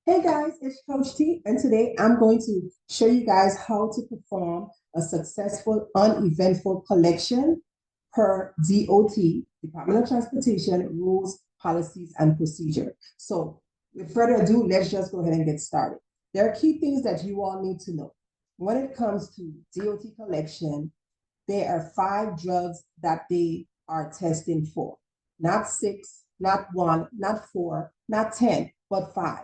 Hey guys, it's Coach T, and today I'm going to show you guys how to perform a successful uneventful collection per DOT, Department of Transportation, rules, policies, and procedure. So with further ado, let's just go ahead and get started. There are key things that you all need to know. When it comes to DOT collection, there are 5 drugs that they are testing for. Not 6, not 1, not 4, not 10, but 5.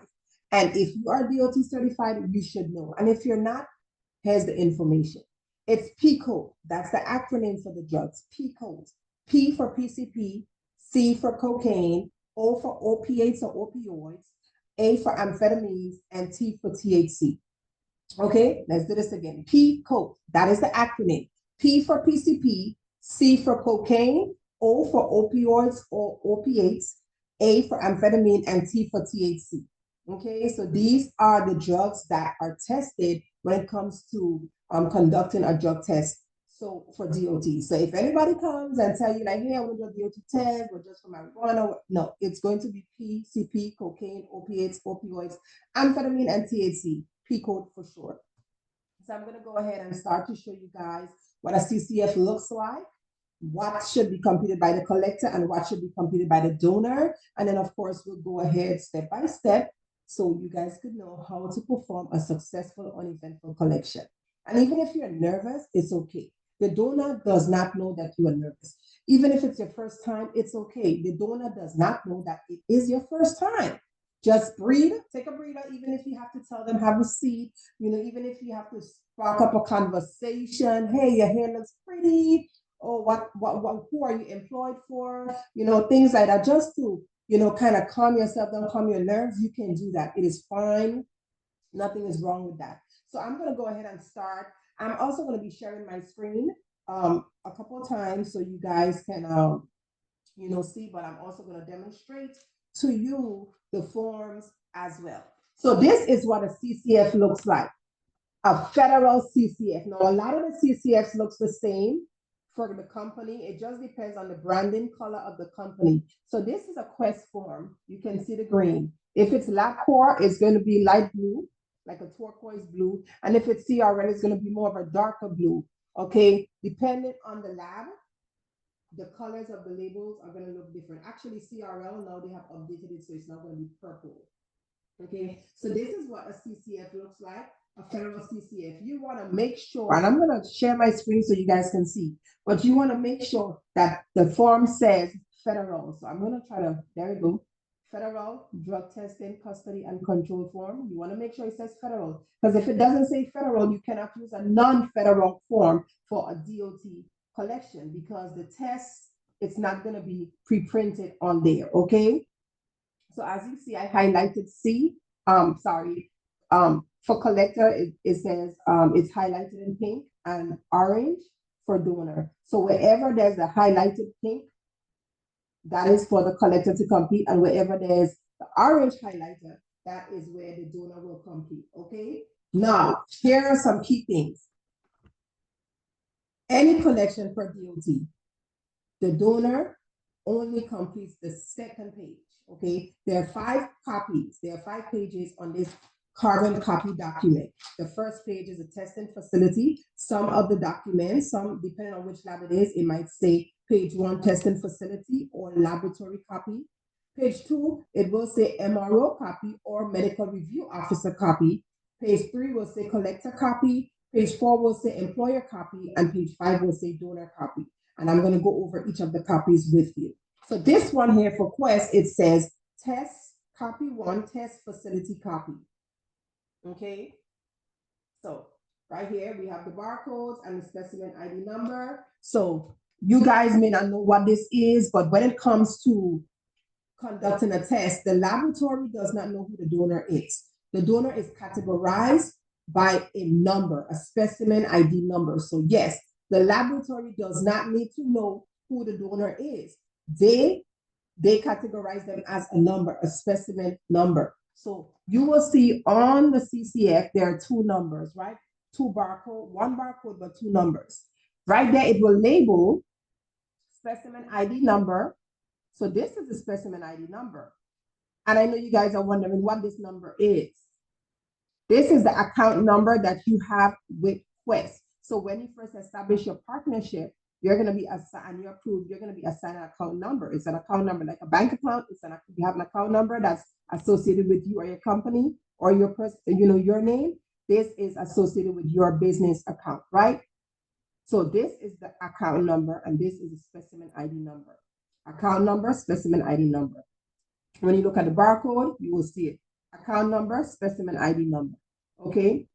And if you are DOT certified, you should know. And if you're not, here's the information. It's P code. That's the acronym for the drugs. P codes. P for PCP, C for cocaine, O for opiates or opioids, A for amphetamines, and T for THC. Okay, let's do this again. P code. That is the acronym. P for PCP, C for cocaine, O for opioids or opiates, A for amphetamine, and T for THC. Okay, so these are the drugs that are tested when it comes to conducting a drug test. So for DOT. So if anybody comes and tell you like, hey, I want to do a DOT test or just for marijuana, no, it's going to be PCP, cocaine, opiates, opioids, amphetamine, and THC. P code for short. So I'm going to go ahead and start to show you guys what a CCF looks like, what should be completed by the collector and what should be completed by the donor. And then of course, we'll go ahead step by step so you guys could know how to perform a successful uneventful collection. And even if you're nervous, it's okay. The donor does not know that you are nervous. Even if it's your first time, it's okay. The donor does not know that it is your first time. Just breathe, take a breather, even if you have to tell them have a seat, even if you have to spark up a conversation. Hey, your hair looks pretty. Oh, who are you employed for? Things like that, just to, kind of calm yourself down, calm your nerves. You can do that. It is fine. Nothing is wrong with that. So I'm going to go ahead and start. I'm also going to be sharing my screen a couple of times so you guys can, see, but I'm also going to demonstrate to you the forms as well. So this is what a CCF looks like, a federal CCF. Now, a lot of the CCFs looks the same for the company. It just depends on the branding color of the company. So this is a Quest form. You can see the green. If it's LabCorp, it's going to be light blue, like a turquoise blue. And if it's CRL, it's going to be more of a darker blue. Okay, depending on the lab, the colors of the labels are going to look different. Actually, CRL, now they have updated it, so it's not going to be purple. Okay, so this is what a CCF looks like, a federal CCF. You want to make sure, and I'm going to share my screen so you guys can see, but you want to make sure that the form says federal. So I'm going to try to, there we go, federal drug testing, custody, and control form. You want to make sure it says federal, because if it doesn't say federal, you cannot use a non-federal form for a DOT collection, because the test, it's not going to be pre-printed on there. Okay, so as you see, I highlighted C. For collector, it says it's highlighted in pink, and orange for donor. So wherever there's a highlighted pink, that is for the collector to complete, and wherever there's the orange highlighter, that is where the donor will complete. Okay. Now, here are some key things. Any collection for DOT, the donor only completes the second page. Okay, there are 5 copies. There are 5 pages on this carbon copy document. The first page is a testing facility. Some of the documents, some depending on which lab it is, it might say page 1 testing facility or laboratory copy. Page 2, it will say MRO copy or medical review officer copy. Page 3 will say collector copy. Page 4 will say employer copy, and page 5 will say donor copy. And I'm going to go over each of the copies with you. So this one here for Quest, it says test copy 1, test facility copy. Okay. So right here, we have the barcodes and the specimen ID number. So you guys may not know what this is, but when it comes to conducting a test, the laboratory does not know who the donor is. The donor is categorized by a number, a specimen ID number. So yes, the laboratory does not need to know who the donor is. They categorize them as a number, a specimen number. So you will see on the CCF, there are 2 numbers, right? 2 barcode, 1 barcode, but 2 numbers. Right there, it will label specimen ID number. So this is the specimen ID number. And I know you guys are wondering what this number is. This is the account number that you have with Quest. So when you first establish your partnership, you're going to be assigned, you're approved, you're going to be assigned an account number. It's an account number like a bank account. You have an account number that's associated with you or your company or your person, your name. This is associated with your business account, right? So this is the account number, and this is a specimen ID number. Account number, specimen ID number. When you look at the barcode, you will see it. Account number, specimen ID number. Okay?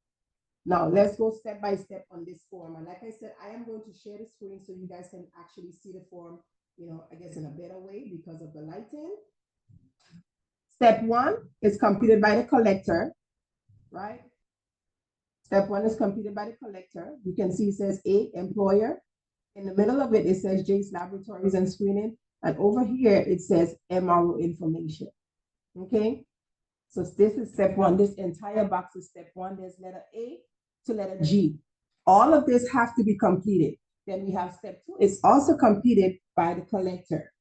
Now, let's go step by step on this form. And like I said, I am going to share the screen so you guys can actually see the form, I guess in a better way because of the lighting. Step 1 is completed by the collector, right? Step 1 is completed by the collector. You can see it says A, employer. In the middle of it, it says Jace Laboratories and Screening. And over here, it says MRO information. Okay? So this is step 1. This entire box is step 1. There's letter A to letter G. All of this have to be completed. Then we have step 2. It's also completed by the collector.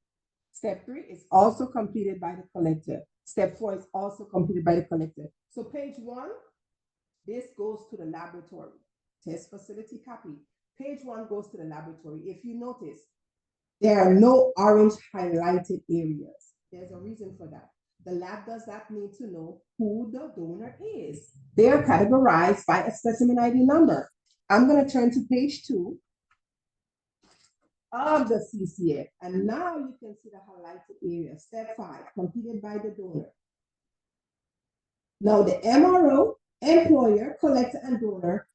Step 3 is also completed by the collector. Step 4 is also completed by the collector. So page 1, this goes to the laboratory. Test facility copy. Page 1 goes to the laboratory. If you notice, there are no orange highlighted areas. There's a reason for that. The lab does not need to know who the donor is. They are categorized by a specimen ID number. I'm going to turn to page 2 of the CCF. And now you can see the highlighted area. Step 5, completed by the donor. Now the MRO, employer, collector, and donor,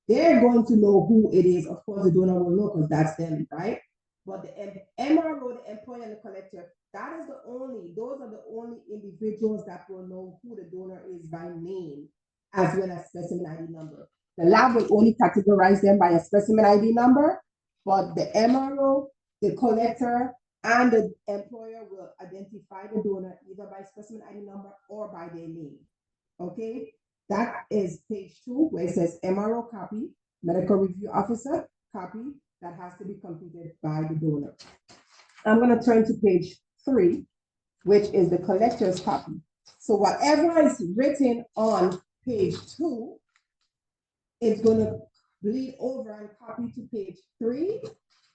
they're going to know who it is. Of course, the donor will know because that's them, right? But the MRO, the employer, and the collector, those are the only individuals that will know who the donor is by name, as well as specimen ID number. The lab will only categorize them by a specimen ID number, but the MRO, the collector, and the employer will identify the donor either by specimen ID number or by their name. Okay? That is page 2, where it says MRO copy, medical review officer copy, that has to be completed by the donor. I'm going to turn to page 3, which is the collector's copy. So whatever is written on page 2, it's going to bleed over and copy to page 3,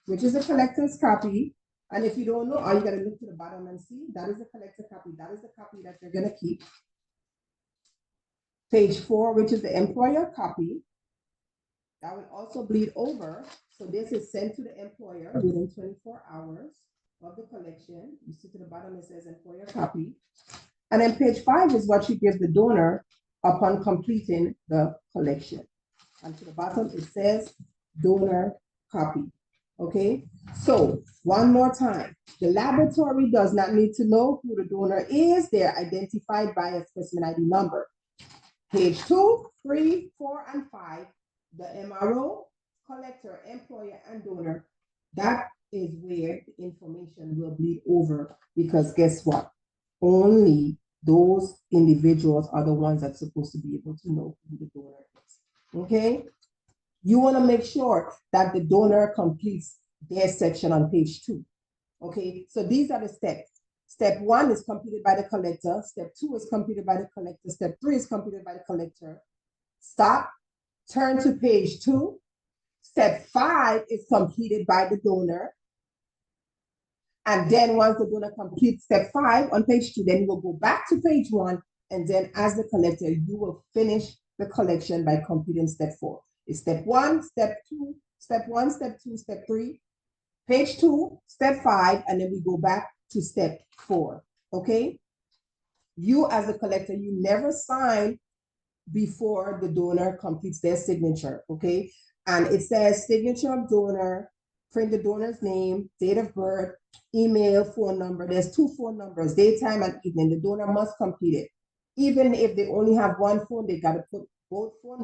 which is the collector's copy. And if you don't know, all you got to look to the bottom and see, that is the collector copy. That is the copy that you're going to keep. Page 4, which is the employer copy, that will also bleed over. So this is sent to the employer within 24 hours of the collection. You see to the bottom, it says employer copy. And then page 5 is what you give the donor upon completing the collection. And to the bottom, it says donor copy. Okay, so one more time. The laboratory does not need to know who the donor is. They're identified by a specimen ID number. Page 2, 3, 4, and 5, the MRO, collector, employer, and donor, that is where the information will bleed over, because guess what? Only those individuals are the ones that's supposed to be able to know who the donor is. Okay? You want to make sure that the donor completes their section on page 2. Okay? So these are the steps. Step 1 is completed by the collector. Step 2 is completed by the collector. Step 3 is completed by the collector. Stop. Turn to page 2. Step 5 is completed by the donor. And then once the donor completes step 5 on page 2, then you will go back to page 1. And then as the collector, you will finish the collection by completing step 4. It's step 1, step 2, step 1, step 2, step 3, page 2, step 5, and then we go back to step 4. Okay? You as a collector, you never sign before the donor completes their signature. Okay? And it says signature of donor, print the donor's name, date of birth, email, phone number. There's 2 phone numbers, daytime and evening. The donor must complete it. Even if they only have 1 phone, they got to put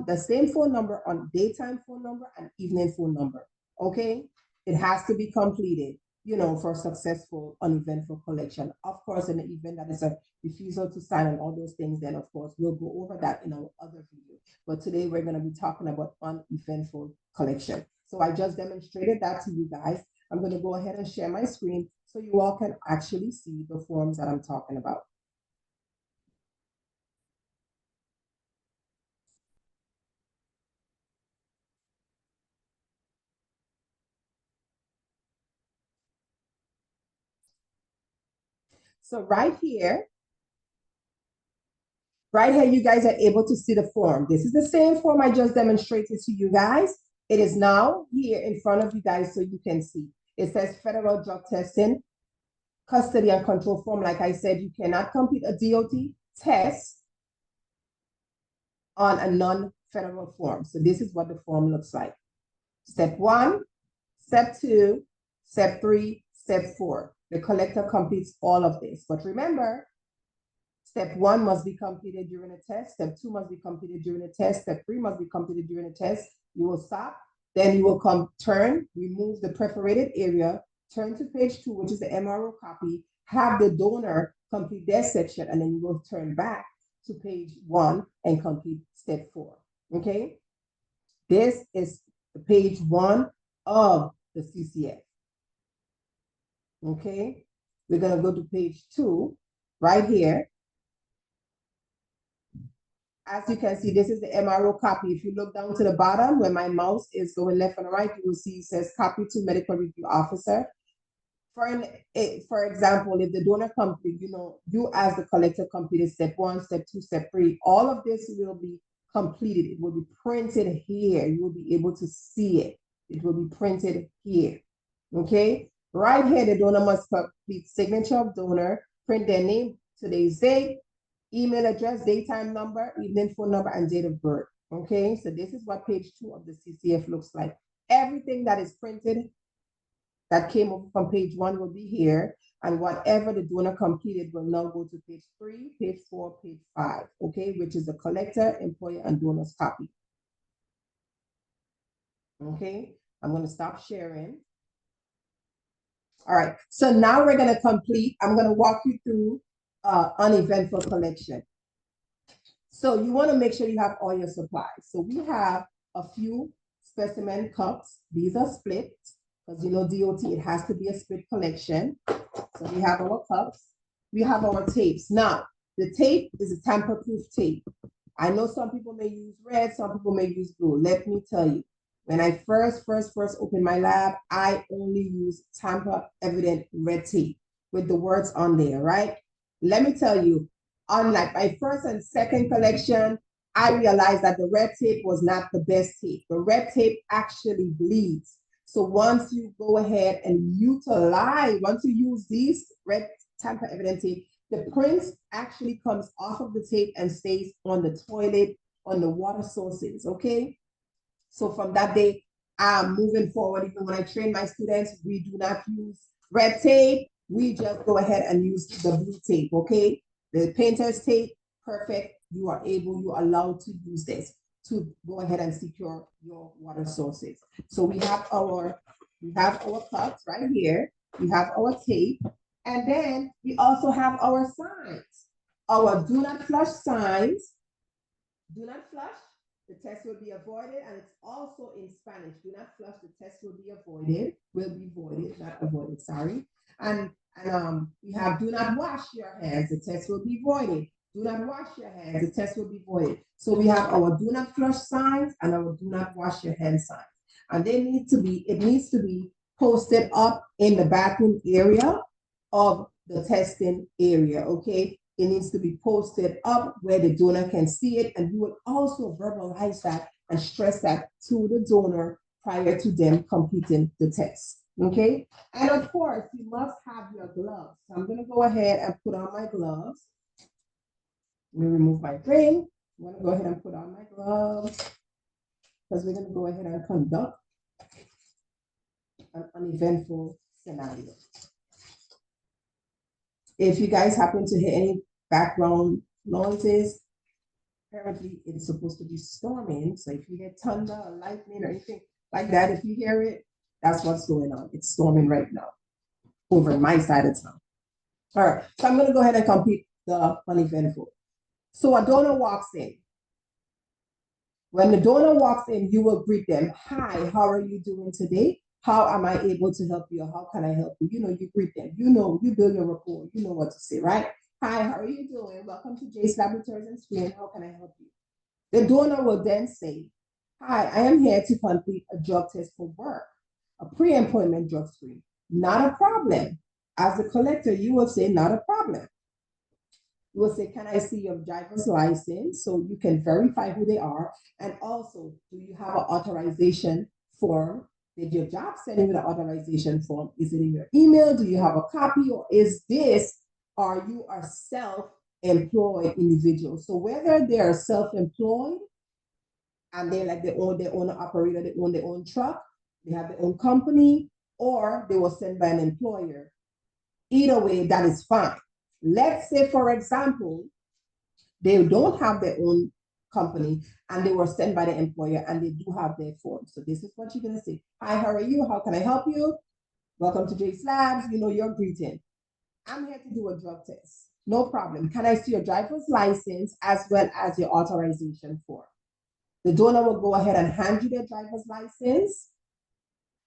the same phone number on daytime phone number and evening phone number. Okay? It has to be completed, for a successful, uneventful collection. Of course, in the event that is a refusal to sign and all those things, then of course, we'll go over that in our other video. But today we're going to be talking about uneventful collection. So I just demonstrated that to you guys. I'm going to go ahead and share my screen so you all can actually see the forms that I'm talking about. So right here, you guys are able to see the form. This is the same form I just demonstrated to you guys. It is now here in front of you guys so you can see. It says federal drug testing, custody and control form. Like I said, you cannot complete a DOT test on a non-federal form. So this is what the form looks like. Step 1, step 2, step 3, step 4. The collector completes all of this. But remember, step 1 must be completed during a test. Step 2 must be completed during a test. Step 3 must be completed during a test. You will stop. Then you will turn, remove the perforated area, turn to page 2, which is the MRO copy, have the donor complete their section, and then you will turn back to page 1 and complete step 4. Okay? This is page 1 of the CCF. Okay? We're going to go to page 2 right here. As you can see, this is the MRO copy. If you look down to the bottom where my mouse is going left and right, you will see it says copy to medical review officer. For example, if the donor complete, you as the collector completed step 1, step 2, step 3, all of this will be completed. It will be printed here. You will be able to see it. It will be printed here. Okay? Right here, the donor must complete signature of donor, print their name, today's date, email address, daytime number, evening phone number, and date of birth. Okay, so this is what page 2 of the CCF looks like. Everything that is printed that came over from page 1 will be here, and whatever the donor completed will now go to page 3, page 4, page 5, okay, which is the collector, employer, and donor's copy. Okay, I'm going to stop sharing. All right, so now we're going to complete, I'm going to walk you through uneventful collection. So you want to make sure you have all your supplies. So we have a few specimen cups. These are split because DOT, it has to be a split collection. So we have our cups. We have our tapes. Now, the tape is a tamper-proof tape. I know some people may use red, some people may use blue. Let me tell you, when I first opened my lab, I only used tamper-evident red tape with the words on there, right? Let me tell you, unlike my first and second collection, I realized that the red tape was not the best tape. The red tape actually bleeds. So once you go ahead and once you use these red tamper-evident tape, the print actually comes off of the tape and stays on the toilet, on the water sources, okay? So from that day, moving forward, even when I train my students, we do not use red tape. We just go ahead and use the blue tape, okay? The painter's tape, perfect. You are allowed to use this to go ahead and secure your water sources. So we have our cups right here. We have our tape. And then we also have our signs. Our do not flush signs. Do not flush, the test will be avoided, and it's also in Spanish. Do not flush, the test will be voided, not avoided, sorry. And we have do not wash your hands, the test will be voided. Do not wash your hands, the test will be voided. So we have our do not flush signs and our do not wash your hands signs. And it needs to be posted up in the bathroom area of the testing area, okay? It needs to be posted up where the donor can see it, and you will also verbalize that and stress that to the donor prior to them completing the test, okay? And of course, you must have your gloves. So I'm gonna go ahead and put on my gloves. Let me remove my ring. I'm gonna go ahead and put on my gloves because we're gonna go ahead and conduct an uneventful scenario. If you guys happen to hear any background noises, apparently it's supposed to be storming. So if you hear thunder or lightning or anything like that, if you hear it, that's what's going on. It's storming right now over my side of town. All right, so I'm going to go ahead and complete the uneventful. So a donor walks in. When the donor walks in, you will greet them. Hi, how are you doing today? How am I able to help you? How can I help you? You greet them. You build your rapport. You know what to say, right? Hi, how are you doing? Welcome to Jace Laboratories and Screen. How can I help you? The donor will then say, hi, I am here to complete a drug test for work, a pre-employment drug screen. Not a problem. As the collector, you will say, not a problem. You will say, can I see your driver's license so you can verify who they are? And also, do you have an authorization form? Did your job send you the authorization form? Is it in your email? Do you have a copy? Or is this, are you a self-employed individual? So whether they are self-employed and they're like their own operator, they own their own truck, they have their own company, or they were sent by an employer. Either way, that is fine. Let's say, for example, they don't have their own company and they were sent by the employer and they do have their form. So this is what you're going to say. Hi, how are you? How can I help you? Welcome to Jake's Labs. You know your greeting. I'm here to do a drug test. No problem. Can I see your driver's license as well as your authorization form? The donor will go ahead and hand you their driver's license,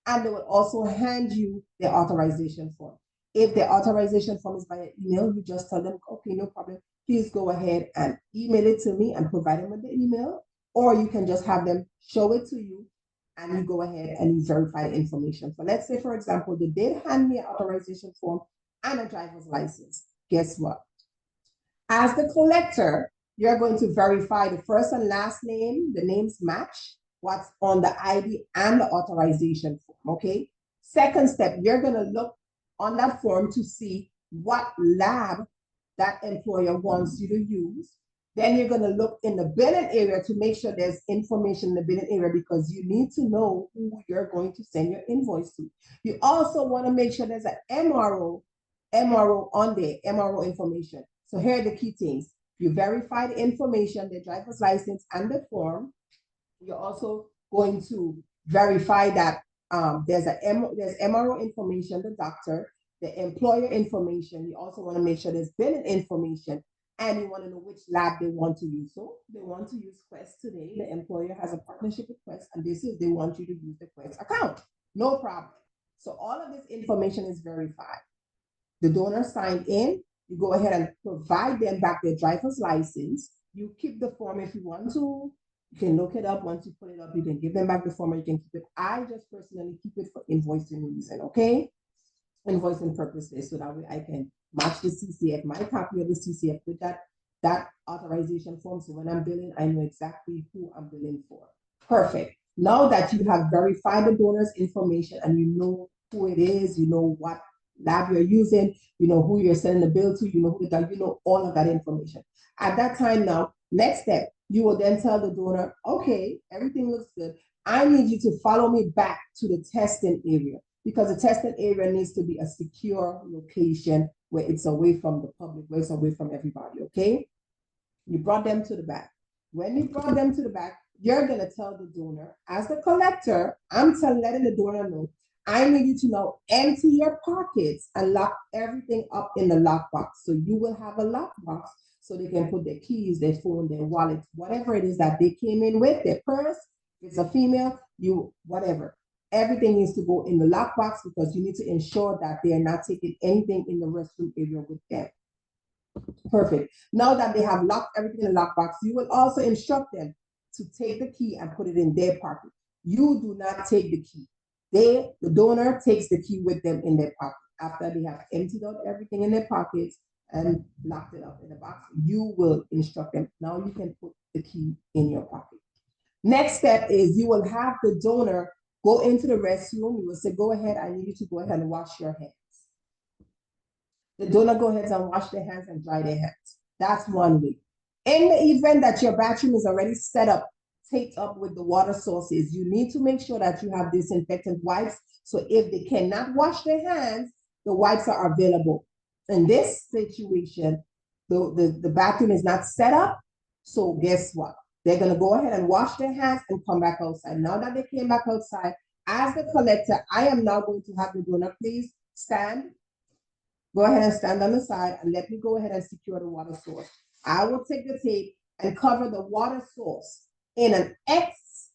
and they will also hand you their authorization form. If the authorization form is by email, you just tell them, okay, no problem. Please go ahead and email it to me and provide them with the email, or you can just have them show it to you and you go ahead and you verify the information. So let's say, for example, they did hand me an authorization form and a driver's license. Guess what? As the collector, you're going to verify the first and last name, the names match what's on the ID and the authorization form, okay? Second step, you're gonna look on that form to see what lab that employer wants you to use. Then you're gonna look in the billing area to make sure there's information in the billing area because you need to know who you're going to send your invoice to. You also wanna make sure there's an MRO on there, MRO information. So here are the key things. You verify the information, the driver's license and the form. You're also going to verify that there's MRO information, the doctor, the employer information. You also want to make sure there's billing information, and you want to know which lab they want to use. So they want to use Quest today. The employer has a partnership with Quest, and this is they want you to use the Quest account. No problem. So all of this information is verified. The donor signed in. You go ahead and provide them back their driver's license. You keep the form if you want to. You can look it up. Once you put it up, you can give them back the form or you can keep it. I just personally keep it for invoicing reason, okay? Invoicing purposes, so that way I can match the CCF, my copy of the CCF with that authorization form. So when I'm billing, I know exactly who I'm billing for. Perfect. Now that you have verified the donor's information and you know who it is, you know what lab you're using, you know who you're sending the bill to, you know who you know all of that information. At that time now, next step, you will then tell the donor, okay, everything looks good. I need you to follow me back to the testing area because the testing area needs to be a secure location where it's away from the public, where it's away from everybody, okay? You brought them to the back. When you brought them to the back, you're going to tell the donor, as the collector, I'm letting the donor know, I need you to now empty your pockets and lock everything up in the lockbox. So you will have a lockbox so they can put their keys, their phone, their wallet, whatever it is that they came in with, their purse. If it's a female, whatever. Everything needs to go in the lockbox because you need to ensure that they are not taking anything in the restroom area with them. Perfect. Now that they have locked everything in the lockbox, you will also instruct them to take the key and put it in their pocket. You do not take the key. The donor takes the key with them in their pocket. After they have emptied out everything in their pockets and locked it up in the box, you will instruct them. Now you can put the key in your pocket. Next step is you will have the donor go into the restroom. You will say, go ahead, I need you to go ahead and wash your hands. The donor go ahead and wash their hands and dry their hands. That's one way. In the event that your bathroom is already set up, taped up with the water sources, you need to make sure that you have disinfectant wipes. So if they cannot wash their hands, the wipes are available. In this situation, the bathroom is not set up. So guess what? They're going to go ahead and wash their hands and come back outside. Now that they came back outside, as the collector, I am now going to have the donor please stand. Go ahead and stand on the side and let me go ahead and secure the water source. I will take the tape and cover the water source in an X,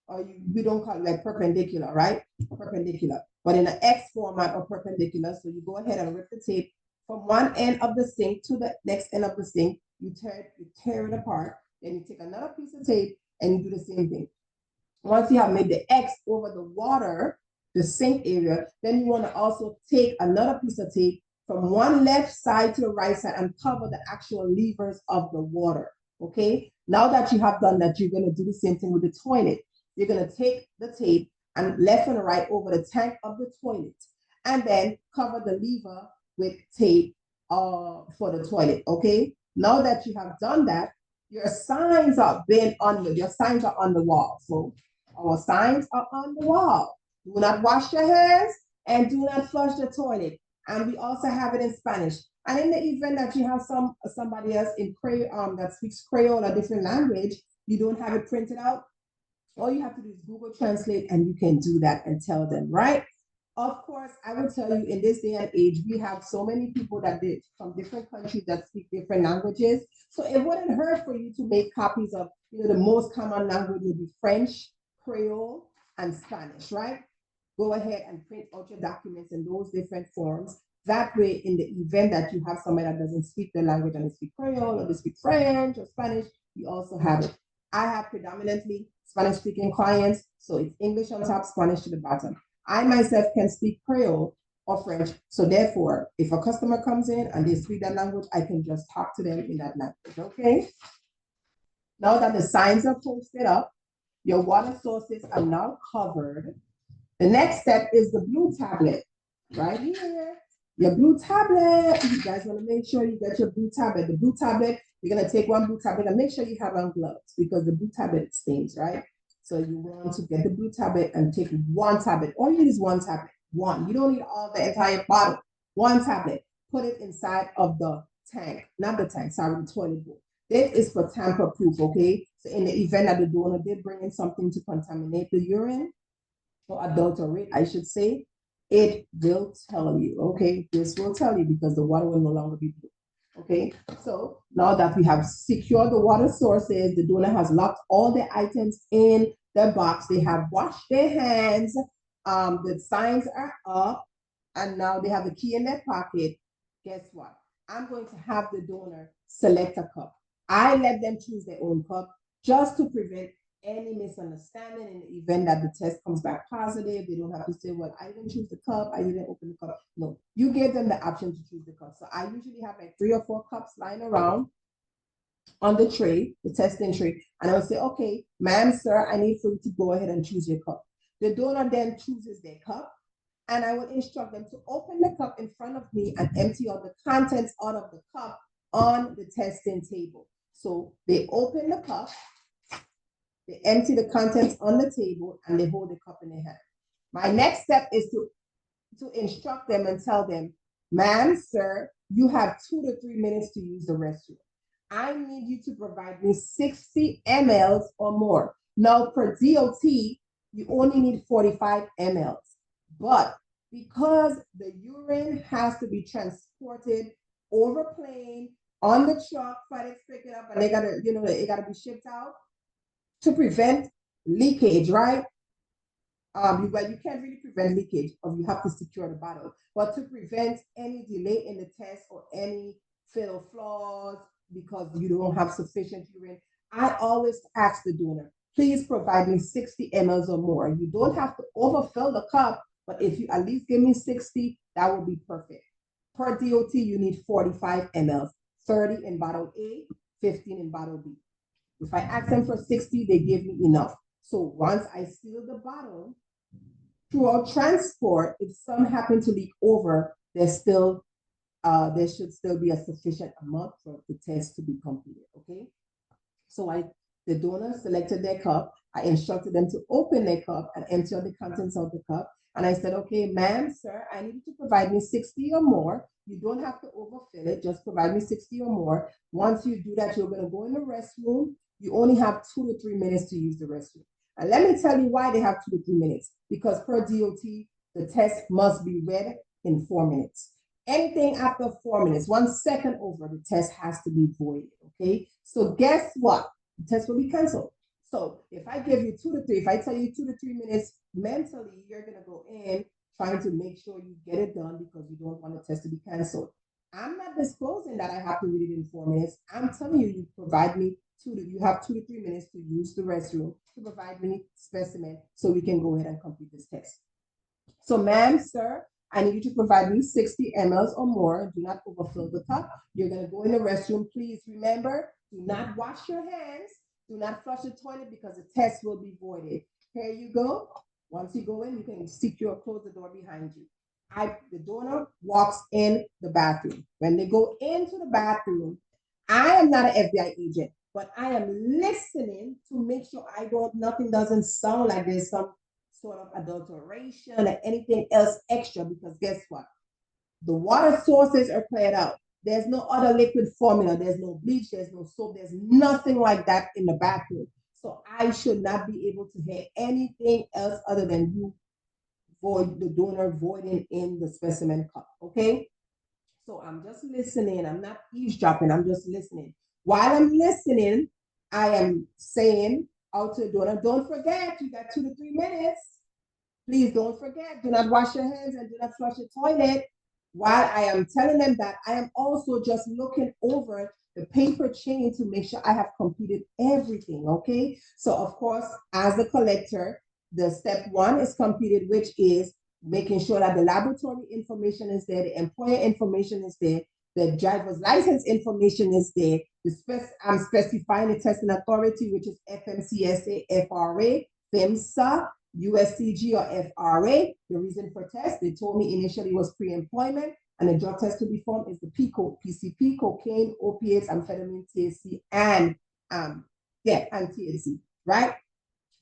or we don't call it like perpendicular, right? Perpendicular, but in an X format or perpendicular. So you go ahead and rip the tape from one end of the sink to the next end of the sink. You tear it apart. Then you take another piece of tape and you do the same thing. Once you have made the X over the water, the sink area, then you want to also take another piece of tape from one left side to the right side and cover the actual levers of the water. Okay, now that you have done that, you're going to do the same thing with the toilet. You're going to take the tape and left and right over the tank of the toilet, and then cover the lever with tape for the toilet. Okay, now that you have done that, your signs are your signs are on the wall. So our signs are on the wall. Do not wash your hands and do not flush the toilet. And we also have it in Spanish. And in the event that you have somebody else in Creole that speaks Creole or different language, you don't have it printed out, all you have to do is Google Translate and you can do that and tell them, right? Of course, I will tell you in this day and age, we have so many people that did from different countries that speak different languages. So it wouldn't hurt for you to make copies of, the most common language would be French, Creole, and Spanish, right? Go ahead and print out your documents in those different forms. That way, in the event that you have somebody that doesn't speak the language and they speak Creole or they speak French or Spanish, you also have it. I have predominantly Spanish-speaking clients, so it's English on top, Spanish to the bottom. I myself can speak Creole or French, so therefore, if a customer comes in and they speak that language, I can just talk to them in that language, okay? Now that the signs are posted up, your water sources are now covered. The next step is the blue tablet, right here. Your blue tablet, you guys want to make sure you get your blue tablet. The blue tablet, you're going to take one blue tablet and make sure you have on gloves because the blue tablet stains, right? So you want to get the blue tablet and take one tablet. All you need is one tablet, one. You don't need all the entire bottle. One tablet. Put it inside of the tank, not the tank, sorry, the toilet bowl. This is for tamper proof, okay? So in the event that the donor did bring in something to contaminate the urine, or adulterate, I should say, it will tell you, okay? This will tell you because the water will no longer be blue, okay? So now that we have secured the water sources, the donor has locked all the items in the box, they have washed their hands, the signs are up, and now they have the key in their pocket. Guess what? I'm going to have the donor select a cup. I let them choose their own cup just to prevent any misunderstanding in the event that the test comes back positive. They don't have to say, well, I didn't choose the cup, I didn't open the cup. No, you gave them the option to choose the cup. So I usually have like 3 or 4 cups lying around on the tray, the testing tray, and I'll say, okay, ma'am, sir, I need for you to go ahead and choose your cup. The donor then chooses their cup, and I will instruct them to open the cup in front of me and empty all the contents out of the cup on the testing table. So they open the cup, they empty the contents on the table, and they hold the cup in their hand. My next step is to instruct them and tell them, ma'am, sir, you have 2 to 3 minutes to use the restroom. I need you to provide me 60 mLs or more. Now, per DOT, you only need 45 mLs. But because the urine has to be transported over plane on the truck, FedEx pick it up, and they gotta, it gotta be shipped out to prevent leakage, right? You can't really prevent leakage, or you have to secure the bottle. But to prevent any delay in the test or any fatal flaws because you don't have sufficient urine, I always ask the donor, please provide me 60 mLs or more. You don't have to overfill the cup, but if you at least give me 60, that would be perfect. Per DOT, you need 45 mLs, 30 in bottle A, 15 in bottle B. If I ask them for 60, they give me enough. So once I seal the bottle, throughout transport, if some happen to leak over, there should still be a sufficient amount for the test to be completed, okay? So the donor selected their cup. I instructed them to open their cup and empty all the contents of the cup. And I said, okay, ma'am, sir, I need you to provide me 60 or more. You don't have to overfill it, just provide me 60 or more. Once you do that, you're gonna go in the restroom. You only have 2 to 3 minutes to use the restroom. And let me tell you why they have 2 to 3 minutes. Because per DOT, the test must be read in 4 minutes. Anything after 4 minutes, 1 second over, the test has to be voided, okay? So guess what? The test will be canceled. So if I give you 2 to 3, if I tell you 2 to 3 minutes, mentally, you're gonna go in trying to make sure you get it done because you don't want the test to be canceled. I'm not disclosing that I have to read it in 4 minutes. I'm telling you, you have 2 to 3 minutes to use the restroom to provide me specimen so we can go ahead and complete this test. So, ma'am, sir, I need you to provide me 60 mLs or more. Do not overfill the cup. You're going to go in the restroom. Please remember, do not wash your hands. Do not flush the toilet because the test will be voided. Here you go. Once you go in, you can secure, close the door behind you. The donor walks in the bathroom. When they go into the bathroom, I am not an FBI agent, but I am listening to make sure nothing doesn't sound like there's some sort of adulteration or anything else extra, because guess what? The water sources are cleared out. There's no other liquid formula. There's no bleach. There's no soap. There's nothing like that in the bathroom. So I should not be able to hear anything else other than you the donor voiding in the specimen cup. Okay? So I'm just listening. I'm not eavesdropping. I'm just listening. While I'm listening, I am saying out to the donor, don't forget, you got 2 to 3 minutes. Please don't forget, do not wash your hands and do not flush the toilet. While I am telling them that, I am also just looking over the paper chain to make sure I have completed everything, okay? So of course, as the collector, the step 1 is completed, which is making sure that the laboratory information is there, the employer information is there, the driver's license information is there. I'm specifying the testing authority, which is FMCSA, FRA, FEMSA, USCG or FRA. The reason for test, they told me initially was pre-employment, and the drug test to be formed is the PCO, PCP, cocaine, opiates, amphetamine, THC, and THC, right?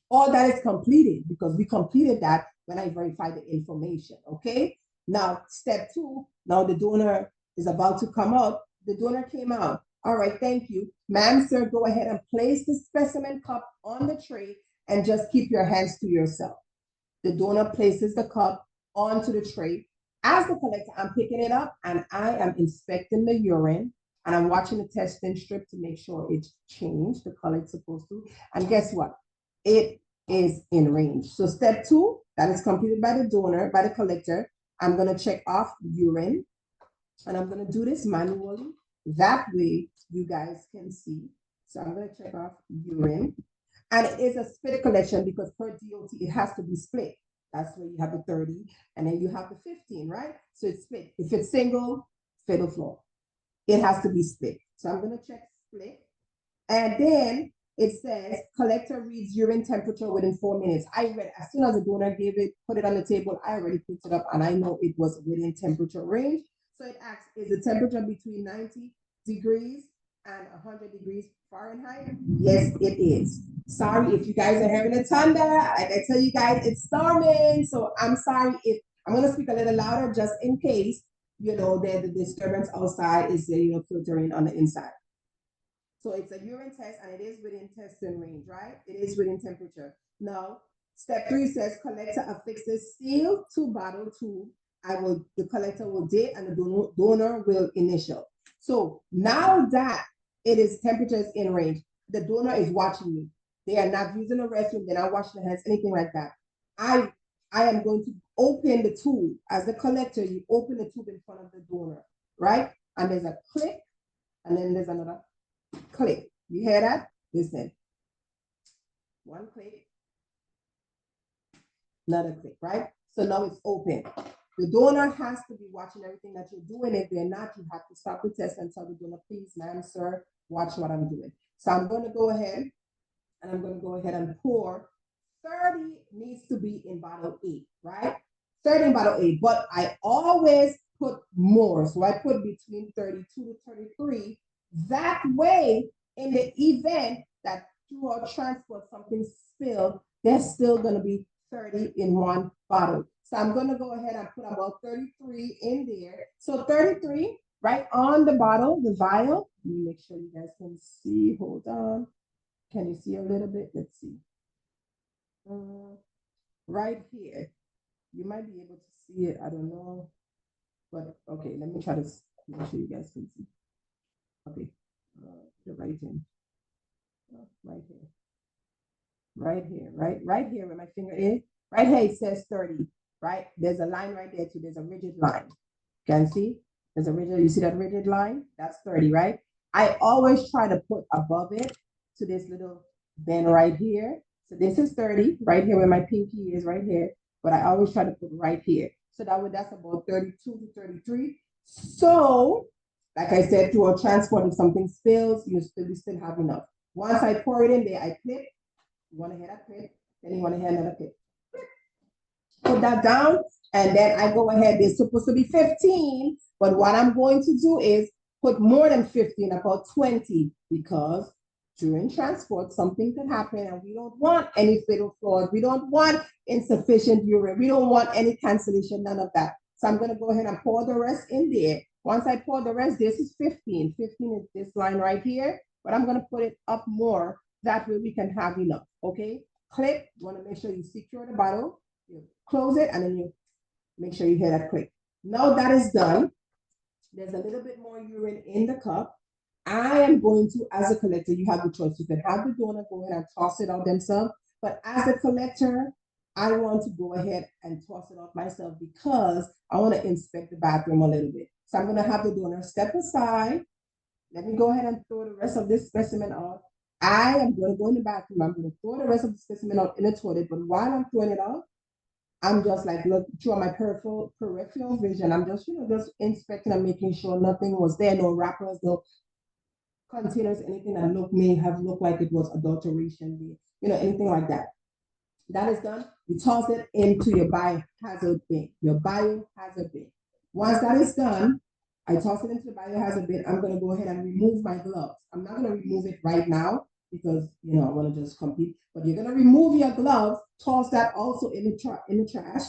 All that is completed because we completed that when I verified the information, okay? Now, step 2, now the donor is about to come out. The donor came out. All right, thank you. Ma'am, sir, go ahead and place the specimen cup on the tray and just keep your hands to yourself. The donor places the cup onto the tray. As the collector, I'm picking it up and I am inspecting the urine and I'm watching the testing strip to make sure it's changed the color it's supposed to. And guess what? It is in range. So step 2, that is completed by the donor, by the collector. I'm going to check off urine and I'm going to do this manually. That way you guys can see. So I'm going to check off urine. And it is a split collection because per DOT, it has to be split. That's where you have the 30 and then you have the 15, right? So it's split. If it's single, fatal flaw. It has to be split. So I'm going to check split. And then it says collector reads urine temperature within 4 minutes. I read as soon as the donor gave it, put it on the table, I already picked it up and I know it was within temperature range. So it asks, is the temperature between 90 degrees and 100 degrees Fahrenheit? Yes, it is. Sorry if you guys are having a thunder. Like I tell you guys, it's storming. So I'm sorry if I'm going to speak a little louder just in case, the disturbance outside is, filtering on the inside. So it's a urine test and it is within testing range, right? It is within temperature. Now, step 3 says collector affixes seal to bottle tube. The collector will date and the donor will initial. So now that it is temperatures in range, the donor is watching me. They are not using the restroom, they're not washing their hands, anything like that. I am going to open the tube. As the collector, you open the tube in front of the donor, right? And there's a click, and then there's another click. You hear that? Listen. One click, another click, right? So now it's open. The donor has to be watching everything that you're doing. If they're not, you have to stop the test and tell the donor, please, ma'am, sir, watch what I'm doing. So I'm going to go ahead and pour. 30 needs to be in bottle 8, right? 30 in bottle 8, but I always put more. So I put between 32 to 33. That way, in the event that throughout transport something spilled, there's still going to be 30 in one bottle. So I'm going to go ahead and put about 33 in there. So 33 right on the bottle, the vial. Let me make sure you guys can see. Hold on. Can you see a little bit? Let's see. Right here. You might be able to see it. I don't know. But okay, let me try to make sure you guys can see. Okay. The right in. Right here. Right here. Right here where my finger is. Right here it says 30. Right? There's a line right there too. There's a rigid line. Can see? There's a rigid, you see that rigid line? That's 30, right? I always try to put above it to this little bend right here. So this is 30, right here where my pinky is, right here. but I always try to put right here. So that way that's about 32 to 33. So, like I said, to a transport, if something spills, you still have enough. Once I pour it in there, I clip. You want to hear that clip? Then you want to hear another clip. Put that down, and then I go ahead. It's supposed to be 15, but what I'm going to do is put more than 15, about 20, because during transport, something could happen, and we don't want any fatal flaws. We don't want insufficient urine. We don't want any cancellation, none of that. So I'm going to go ahead and pour the rest in there. Once I pour the rest, this is 15. 15 is this line right here, but I'm going to put it up more. That way we can have enough, okay? Clip, you want to make sure you secure the bottle. You close it, and then you make sure you hear that click. Now that is done, there's a little bit more urine in the cup. I am going to, as a collector, you have the choice. You can have the donor go ahead and toss it out themselves. But as a collector, I want to go ahead and toss it out myself because I want to inspect the bathroom a little bit. So I'm going to have the donor step aside. Let me go ahead and throw the rest of this specimen out. I am going to go in the bathroom. I'm going to throw the rest of the specimen out in the toilet. But while I'm throwing it out, I'm just like look through my peripheral vision. I'm just, just inspecting and making sure nothing was there, no wrappers, no containers, anything that may have looked like it was adulteration, anything like that. That is done. You toss it into your biohazard bin. Once that is done, I toss it into the biohazard bin. I'm going to go ahead and remove my gloves. I'm not going to remove it right now because I want to just compete. But you're going to remove your gloves, toss that also in the trash.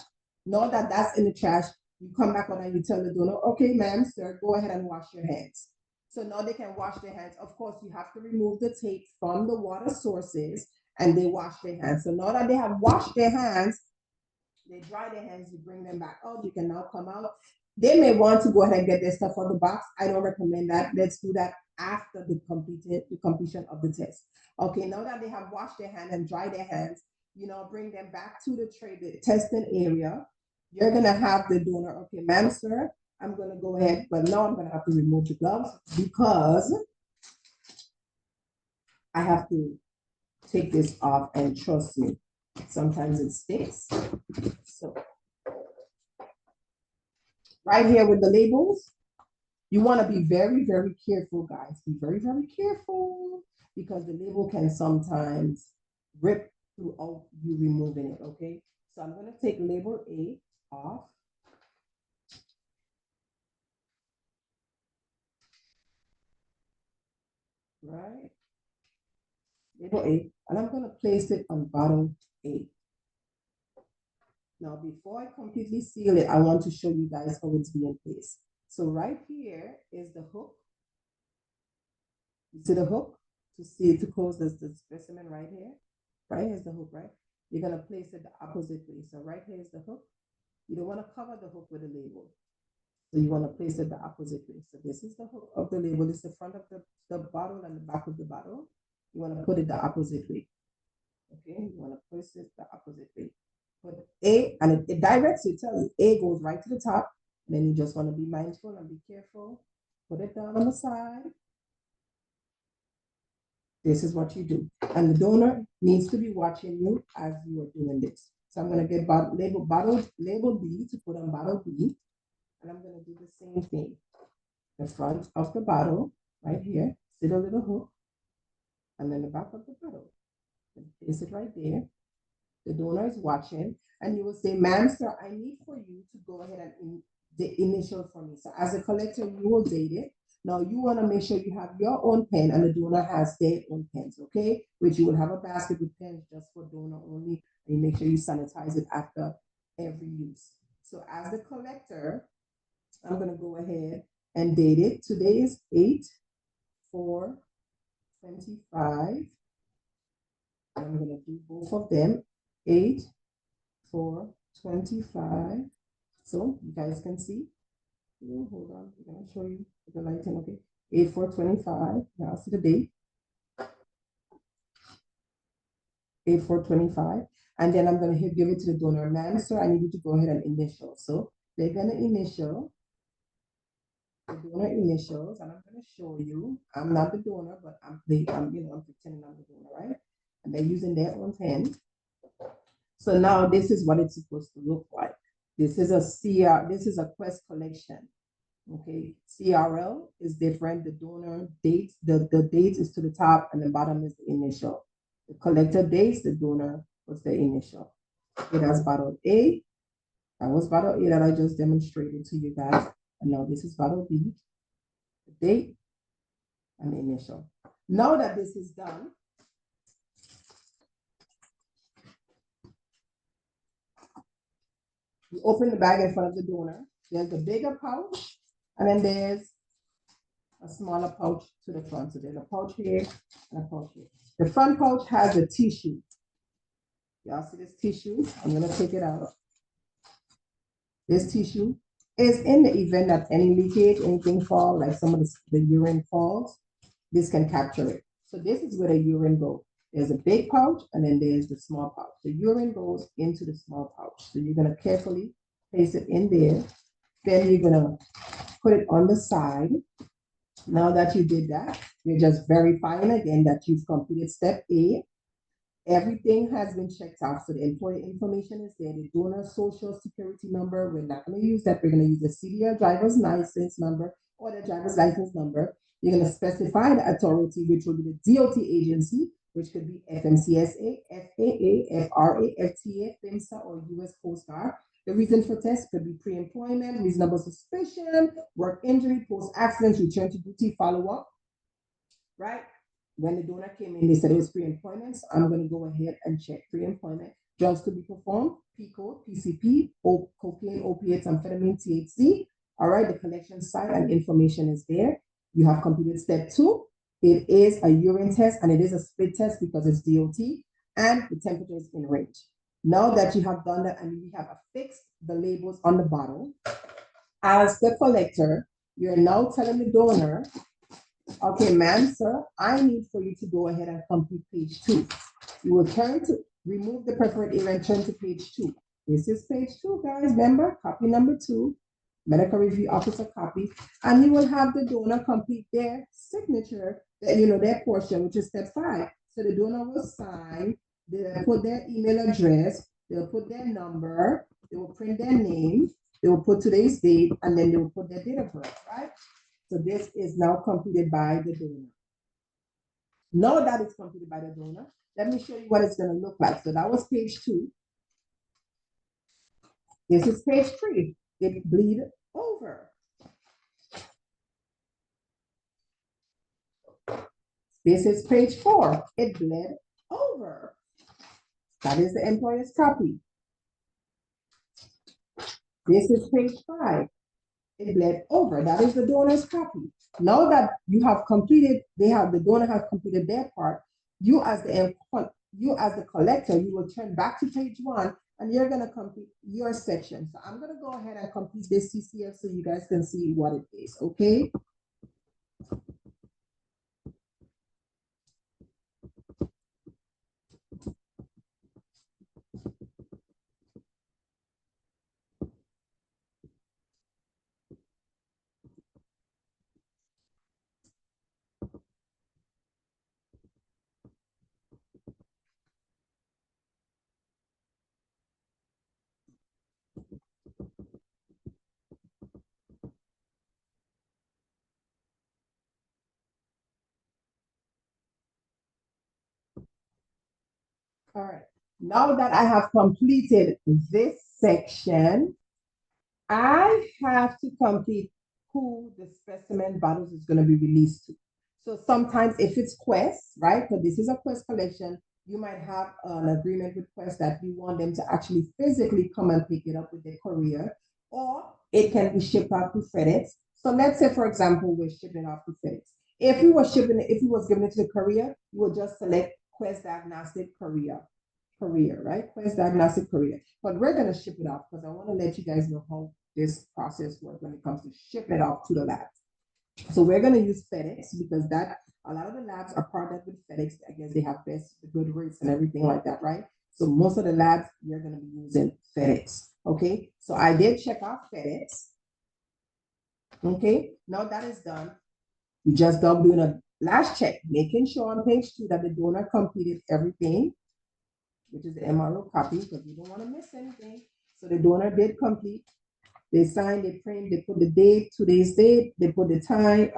Know that that's in the trash. You come back on and you tell the donor, okay, ma'am, sir, go ahead and wash your hands. So now they can wash their hands. Of course, you have to remove the tape from the water sources, and they wash their hands. So now that they have washed their hands, they dry their hands, you bring them back out. You can now come out. They may want to go ahead and get their stuff out of the box. I don't recommend that. Let's do that after the completion of the test. Okay, now that they have washed their hands and dried their hands, bring them back to the tray, the testing area. You're going to have the donor, okay, ma'am, sir, I'm going to go ahead, but now I'm going to have to remove the gloves because I have to take this off, and trust me, sometimes it sticks. So right here with the labels, you want to be very, very careful, guys. Be very, very careful because the label can sometimes rip throughout you removing it, okay? So I'm going to take label A off. Right? Label A, and I'm going to place it on bottle A. Now, before I completely seal it, I want to show you guys how it's being placed. So right here is the hook. You see the hook? To close this specimen right here. Right here's the hook, right? You're going to place it the opposite way. So right here is the hook. You don't want to cover the hook with a label. So you want to place it the opposite way. So this is the hook of the label. This is the front of the bottle and the back of the bottle. You want to put it the opposite way. Okay, you want to place it the opposite way. Put A, and it directs you, tell you, A goes right to the top. And then you just want to be mindful and be careful. Put it down on the side. This is what you do. And the donor needs to be watching you as you are doing this. So I'm going to get label B to put on bottle B. And I'm going to do the same thing. The front of the bottle, right here, sit a little hook. And then the back of the bottle. Place it right there. The donor is watching, and you will say, ma'am, sir, I need for you to go ahead and the initial for me. So as a collector, you will date it. Now you want to make sure you have your own pen and the donor has their own pens, okay? Which you will have a basket with pens just for donor only. And you make sure you sanitize it after every use. So as the collector, I'm going to go ahead and date it. Today is 8/4/25. I'm going to do both of them. 8/4/25. So you guys can see. Hold on, I'm going to show you the lighting. Okay, 8/4/25. Now see the date. 8/4/25. And then I'm going to give it to the donor. Ma'am, sir, I need you to go ahead and initial. So they're going to initial. The donor initials, and I'm going to show you. I'm not the donor, but I'm pretending I'm the donor, right? And they're using their own pen. So now this is what it's supposed to look like. This is a this is a quest collection. Okay, CRL is different. The donor dates, the date is to the top and the bottom is the initial. The collector dates, the donor was the initial. Okay, that's bottle A. That was bottle A that I just demonstrated to you guys. And now this is bottle B, the date and the initial. Now that this is done, you open the bag in front of the donor. There's the bigger pouch, and then there's a smaller pouch to the front. So there's a pouch here and a pouch here. The front pouch has a tissue. Y'all see this tissue? I'm gonna take it out. This tissue is in the event that any leakage, anything fall, like some of the urine falls, this can capture it. So this is where the urine goes. There's a big pouch and then there's the small pouch. The urine goes into the small pouch. So you're gonna carefully place it in there. Then you're gonna put it on the side. Now that you did that, you're just verifying again that you've completed step A. Everything has been checked off. So the employee information is there, the donor social security number. We're not going to use that. We're going to use the CDL driver's license number or the driver's license number. You're going to specify the authority, which will be the DOT agency, which could be FMCSA, FAA, FRA, FTA, PHMSA, or US Coast Guard. The reason for test could be pre-employment, reasonable suspicion, work injury, post-accident, return to duty, follow-up, right? When the donor came in, they said it was pre-employment. So I'm going to go ahead and check pre-employment. Drugs to be performed, PCO, PCP, cocaine, opiates, amphetamine, THC. All right, the collection site and information is there. You have completed step 2. It is a urine test and it is a spit test because it's DOT and the temperature is in range. Now that you have done that and we have affixed the labels on the bottle, as the collector, you're now telling the donor, okay, ma'am, sir, I need for you to go ahead and complete page 2. You will turn to remove the preferred area and turn to page 2. This is page 2, guys. Remember, copy number 2, medical review officer copy, and you will have the donor complete their signature, their portion, which is step 5. So the donor will sign, they'll put their email address, they'll put their number, they will print their name, they will put today's date, and then they will put their date of birth, right? So this is now completed by the donor. Now that it's completed by the donor, let me show you what it's going to look like. So that was page 2. This is page 3. It bleed over. This is page 4. It bled over. That is the employer's copy. This is page 5. It bled over. That is the donor's copy. Now that you have completed, the donor has completed their part, you as the collector, you will turn back to page 1 and you're going to complete your section. So I'm going to go ahead and complete this CCF so you guys can see what it is, okay? All right. Now that I have completed this section, I have to complete who the specimen bottles is going to be released to. So sometimes if it's Quest, right? So this is a Quest collection, you might have an agreement with Quest that you want them to actually physically come and pick it up with their courier, or it can be shipped out to FedEx. So let's say, for example, we're shipping it out to FedEx. If we was giving it to the courier, you would just select Quest Diagnostic Courier, right? Quest Diagnostic Courier. But we're going to ship it out because I want to let you guys know how this process works when it comes to shipping it off to the lab. So we're going to use FedEx because a lot of the labs are partnered with FedEx. I guess they have good rates and everything like that, right? So most of the labs, you're going to be using FedEx. Okay, so I did check off FedEx. Okay, now that is done, we just done doing a last check, making sure on page 2 that the donor completed everything. which is the MRO copy, because you don't want to miss anything. So the donor did complete. They signed, they print, they put the date, today's date, they put the time,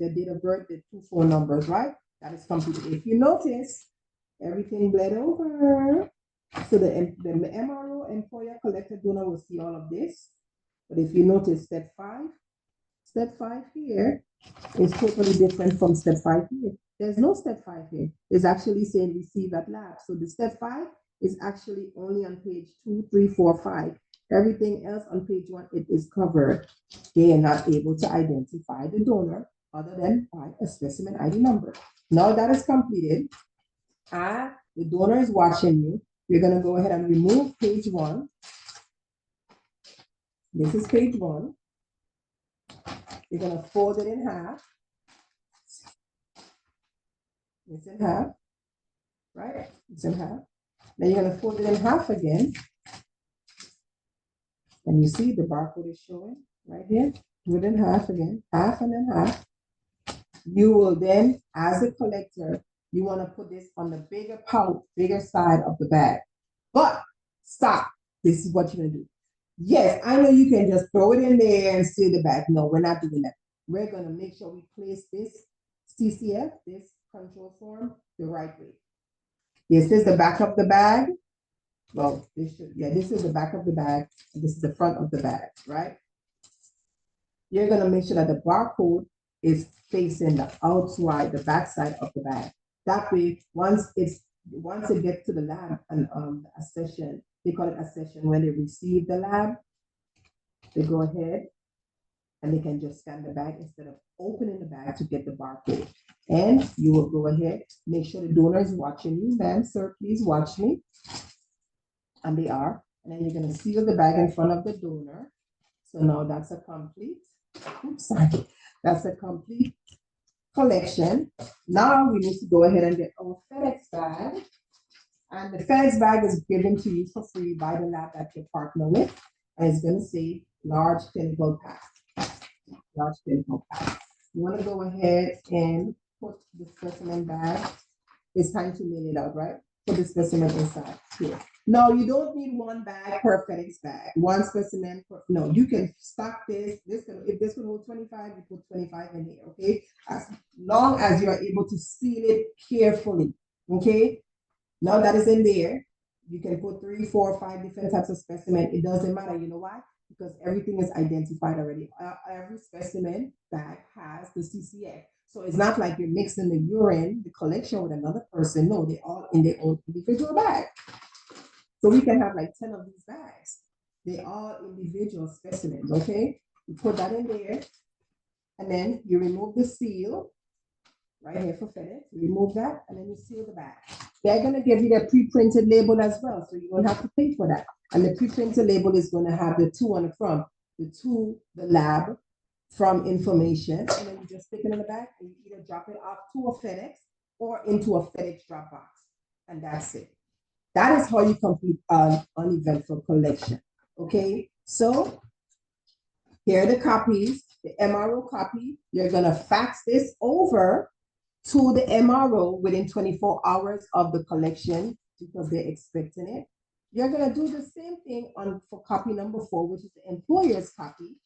the date of birth, the 2 phone numbers, right? That is completed. If you notice, everything bled over. So the MRO, employer collected donor, will see all of this. But if you notice step 5 here is totally different from step 5 here. There's no step 5 here. It's actually saying receive at lab. So the step 5 is actually only on page 2, 3, 4, 5. Everything else on page 1, it is covered. They are not able to identify the donor other than by a specimen ID number. Now that is completed, the donor is watching you. You're going to go ahead and remove page 1. This is page 1. You're going to fold it in half. It's in half, right? It's in half. Then you're going to fold it in half again. And you see the barcode is showing right here. Do it in half again, half and then half. You will then, as a collector, you want to put this on the bigger pouch, bigger side of the bag. But stop. This is what you're going to do. Yes, I know you can just throw it in there and seal the bag. No, we're not doing that. We're going to make sure we place this CCF, this control form, the right way. This is the back of the bag. Well, this is the back of the bag, and this is the front of the bag, right? You're going to make sure that the barcode is facing the outside, the back side of the bag. That way, once it gets to the lab and a session, they call it a session, when they receive the lab, they go ahead and they can just scan the bag instead of opening the bag to get the barcode. And you will go ahead, make sure the donor is watching you. Ma'am, sir, please watch me. And they are. And then you're going to seal the bag in front of the donor. So now that's a complete, that's a complete collection. Now we need to go ahead and get our FedEx bag. And the FedEx bag is given to you for free by the lab that you partner with. And it's going to say large clinical pack. Large clinical pack. You want to go ahead and put the specimen bag. It's time to mail it out, right? Put the specimen inside here. No, you don't need one bag per FedEx bag. One specimen per, no, you can stock this. If this would hold 25, you put 25 in here, okay? As long as you are able to seal it carefully, okay? Now that is in there, you can put 3, 4, 5 different types of specimen. It doesn't matter, you know why? Because everything is identified already. Every specimen bag has the CCF. So it's not like you're mixing the urine, the collection with another person. No, they're all in their own individual bag. So we can have like 10 of these bags. They're all individual specimens, okay? You put that in there, and then you remove the seal, right here for FedEx. You remove that, and then you seal the bag. They're going to give you the pre-printed label as well, so you don't have to pay for that. And the pre-printed label is going to have the to and the from, the to, the lab, from information, and then you just stick it in the bag, and you either drop it off to a FedEx or into a FedEx drop box, and that's it. That is how you complete an uneventful collection. Okay, so here are the copies. The MRO copy, you're going to fax this over to the MRO within 24 hours of the collection because they're expecting it. You're going to do the same thing for copy number 4, which is the employer's copy,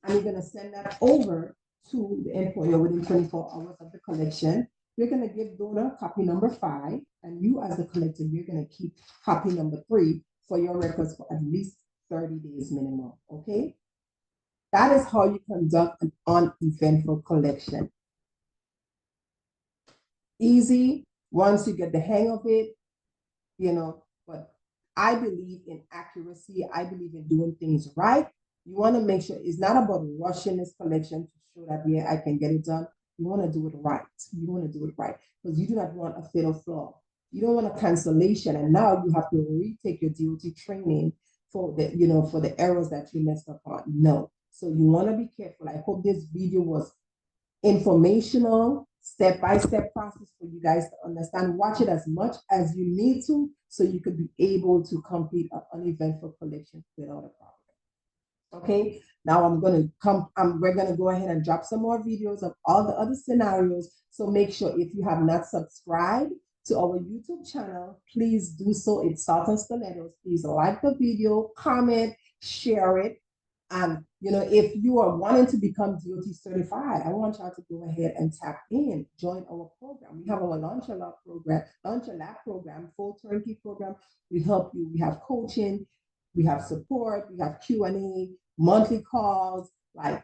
and you're going to send that over to the employer within 24 hours of the collection. You're going to give donor copy number 5, and you as the collector, you're going to keep copy number 3 for your records for at least 30 days minimum, okay? That is how you conduct an uneventful collection. Easy, once you get the hang of it, you know, but I believe in accuracy. I believe in doing things right. You want to make sure it's not about rushing this collection to show that, yeah, I can get it done. You want to do it right. You want to do it right because you do not want a fatal flaw. You don't want a cancellation, and now you have to retake your DOT training for the, you know, for the errors that you messed up on. No. So you want to be careful. I hope this video was informational, step-by-step process for you guys to understand. Watch it as much as you need to so you could be able to complete an uneventful collection without a problem. Okay, now we're gonna go ahead and drop some more videos of all the other scenarios. So make sure if you have not subscribed to our YouTube channel, please do so. It's Salt and Stilettos. Please like the video, comment, share it. And if you are wanting to become DOT certified, I want y'all to go ahead and tap in, join our program. We have our Launcher Lab program, full turnkey program. We help you. We have coaching, we have support, we have Q&A, monthly calls, like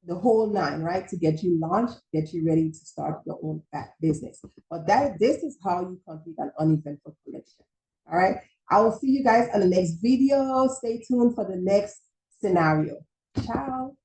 the whole nine, right? To get you launched, get you ready to start your own business. But this is how you complete an uneventful collection. All right. I will see you guys on the next video. Stay tuned for the next scenario. Ciao.